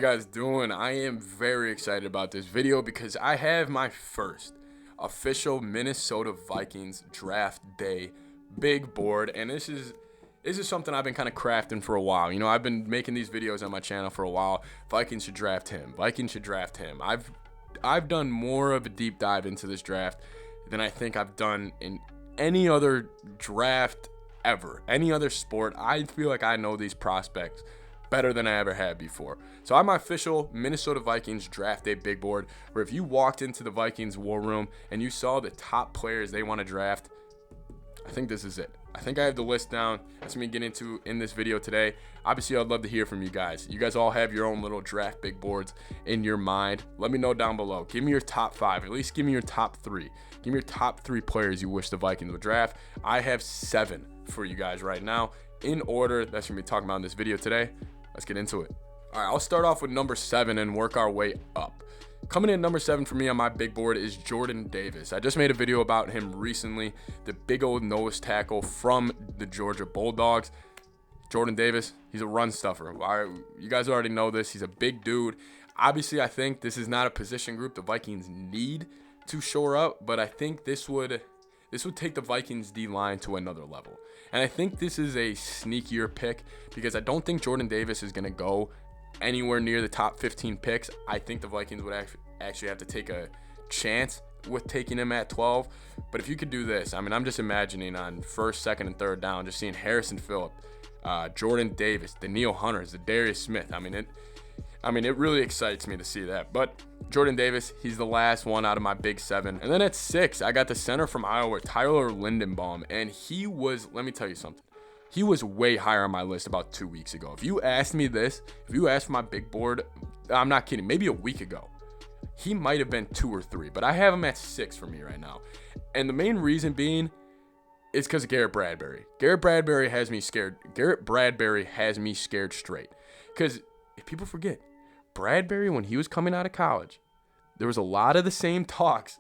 guys doing? I am very excited about this video because I have my first official Minnesota Vikings draft day big board, and this is something I've been kind of crafting for a while. You know, I've been making these videos on my channel for a while. Vikings should draft him. Vikings should draft him. I've done more of a deep dive into this draft than I think I've done in any other draft ever, any other sport. I feel like I know these prospects better than I ever had before. So I'm my official Minnesota Vikings draft day big board, where if you walked into the Vikings war room and you saw the top players they want to draft, I think this is it. I think I have the list down. That's me getting into in this video today. Obviously, I'd love to hear from you guys. You guys all have your own little draft big boards in your mind. Let me know down below. Give me your top 5. At least give me your top 3. Give me your top 3 players you wish the Vikings would draft. I have 7 for you guys right now in order. That's what we're talking about in this video today. Let's get into it. All right, I'll start off with number 7 and work our way up. Coming in number 7 for me on my big board is Jordan Davis. I just made a video about him recently, the big old nose tackle from the Georgia Bulldogs. Jordan Davis, he's a run stuffer. You guys already know this. He's a big dude. Obviously, I think this is not a position group the Vikings need to shore up, but I think this would take the Vikings D-line to another level. And I think this is a sneakier pick because I don't think Jordan Davis is going to go anywhere near the top 15 picks. I think the Vikings would actually have to take a chance with taking him at 12. But if you could do this, I mean, I'm just imagining on first, second, and third down, just seeing Harrison Phillip, Jordan Davis, Danielle Hunter, Darius Smith. I mean, it really excites me to see that. But Jordan Davis, he's the last one out of my big 7. And then at 6, I got the center from Iowa, Tyler Lindenbaum. And he was, let me tell you something. He was way higher on my list about 2 weeks ago. If you asked me this, if you asked for my big board, I'm not kidding, maybe a week ago, he might have been 2 or 3. But I have him at 6 for me right now. And the main reason being is because of Garrett Bradbury. Garrett Bradbury has me scared straight. Because if people forget, Bradbury, when he was coming out of college, there was a lot of the same talks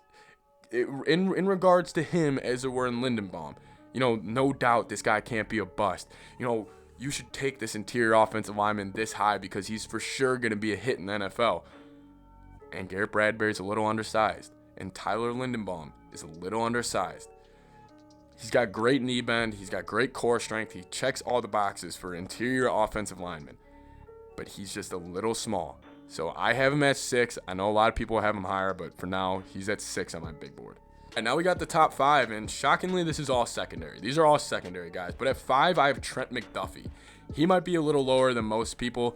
in regards to him as there were in Lindenbaum. You know, no doubt this guy can't be a bust. You know, you should take this interior offensive lineman this high because he's for sure going to be a hit in the NFL. And Garrett Bradbury's a little undersized. And Tyler Lindenbaum is a little undersized. He's got great knee bend. He's got great core strength. He checks all the boxes for interior offensive lineman. But he's just a little small. So I have him at 6. I know a lot of people have him higher, but for now, he's at 6 on my big board. And now we got the top 5, and shockingly, this is all secondary. These are all secondary guys. But at 5, I have Trent McDuffie. He might be a little lower than most people.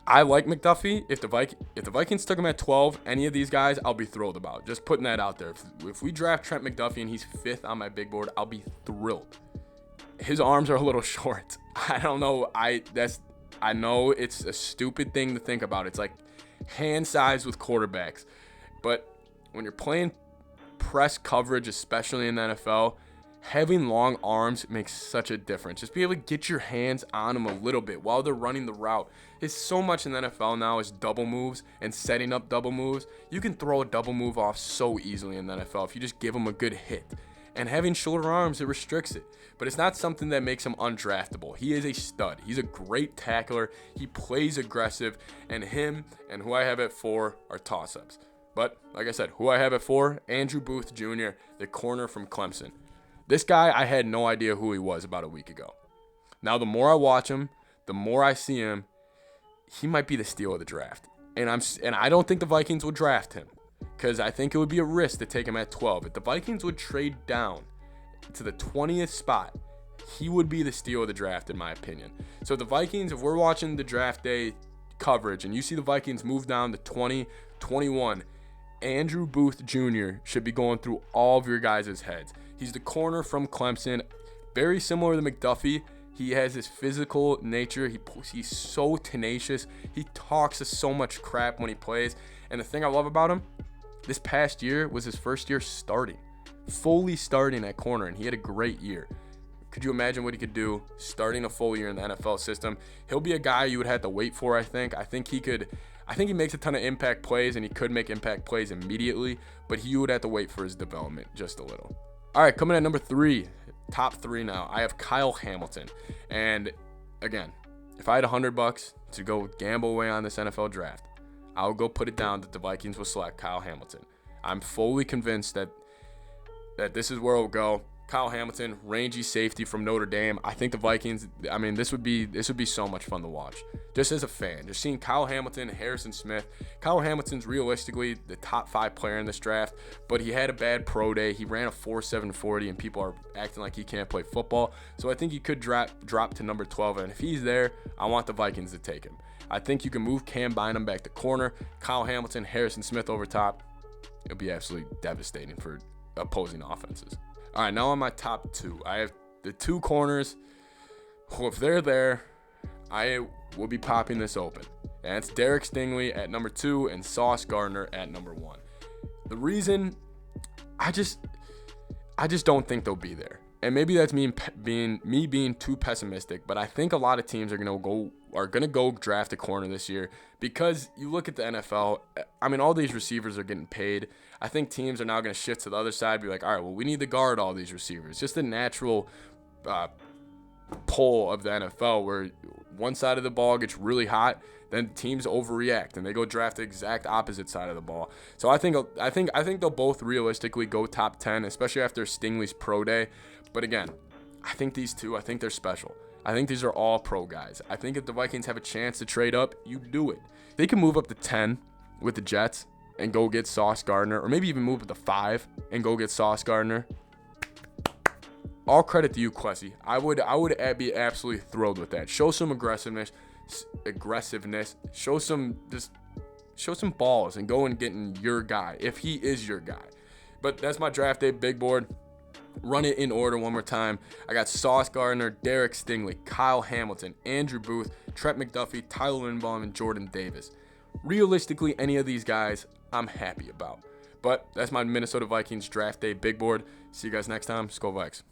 I like McDuffie. If the Vikings took him at 12, any of these guys, I'll be thrilled about. Just putting that out there. If we draft Trent McDuffie and he's 5th on my big board, I'll be thrilled. His arms are a little short. I don't know. I know it's a stupid thing to think about. It's like hand size with quarterbacks. But when you're playing press coverage, especially in the NFL, having long arms makes such a difference. Just be able to get your hands on them a little bit while they're running the route. It's so much in the NFL now is double moves and setting up double moves. You can throw a double move off so easily in the NFL if you just give them a good hit. And having shorter arms, it restricts it. But it's not something that makes him undraftable. He is a stud. He's a great tackler. He plays aggressive. And him and who I have at 4 are toss-ups. But, like I said, who I have at 4, Andrew Booth Jr., the corner from Clemson. This guy, I had no idea who he was about a week ago. Now, the more I watch him, the more I see him, he might be the steal of the draft. And I don't think the Vikings would draft him because I think it would be a risk to take him at 12. If the Vikings would trade down to the 20th spot, he would be the steal of the draft, in my opinion. So the Vikings, if we're watching the draft day coverage and you see the Vikings move down to 20, 21, Andrew Booth Jr. should be going through all of your guys' heads. He's the corner from Clemson, very similar to McDuffie. He has this physical nature. He's so tenacious. He talks so much crap when he plays. And the thing I love about him, this past year was his first year fully starting at corner, and he had a great year. Could you imagine what he could do starting a full year in the NFL system? He'll be a guy you would have to wait for, I think. I think he makes a ton of impact plays, and he could make impact plays immediately, but he would have to wait for his development just a little. All right, coming at number 3, top 3 now, I have Kyle Hamilton. And again, if I had $100 to go gamble away on this NFL draft, I would go put it down that the Vikings will select Kyle Hamilton. I'm fully convinced that this is where it'll go. Kyle Hamilton, rangy safety from Notre Dame. I think the Vikings, I mean, this would be so much fun to watch. Just as a fan, just seeing Kyle Hamilton, Harrison Smith. Kyle Hamilton's realistically the top 5 player in this draft, but he had a bad pro day. He ran a 4.7 40, and people are acting like he can't play football. So I think he could drop to number 12, and if he's there, I want the Vikings to take him. I think you can move Cam Bynum back to corner, Kyle Hamilton, Harrison Smith over top. It'll be absolutely devastating for opposing offenses. All right, now on my top 2, I have the 2 corners who, if they're there, I will be popping this open. And it's Derek Stingley at number 2 and Sauce Gardner at number 1. The reason, I just don't think they'll be there. And maybe that's me being too pessimistic, but I think a lot of teams are gonna go draft a corner this year because you look at the NFL. I mean, all these receivers are getting paid. I think teams are now gonna shift to the other side, be like, all right, well, we need to guard all these receivers. Just the natural pull of the NFL, where one side of the ball gets really hot, then teams overreact and they go draft the exact opposite side of the ball. So I think they'll both realistically go top 10, especially after Stingley's pro day. But again, I think these 2, I think they're special. I think these are all pro guys. I think if the Vikings have a chance to trade up, you do it. They can move up to 10 with the Jets and go get Sauce Gardner, or maybe even move up to 5 and go get Sauce Gardner. All credit to you, Quessy. I would be absolutely thrilled with that. Show some aggressiveness. Show some balls and go and getting your guy if he is your guy. But that's my draft day big board. Run it in order one more time. I got Sauce Gardner, Derek Stingley, Kyle Hamilton, Andrew Booth, Trent McDuffie, Tyler Lindenbaum, and Jordan Davis. Realistically, any of these guys I'm happy about. But that's my Minnesota Vikings draft day big board. See you guys next time. Skol Vikes.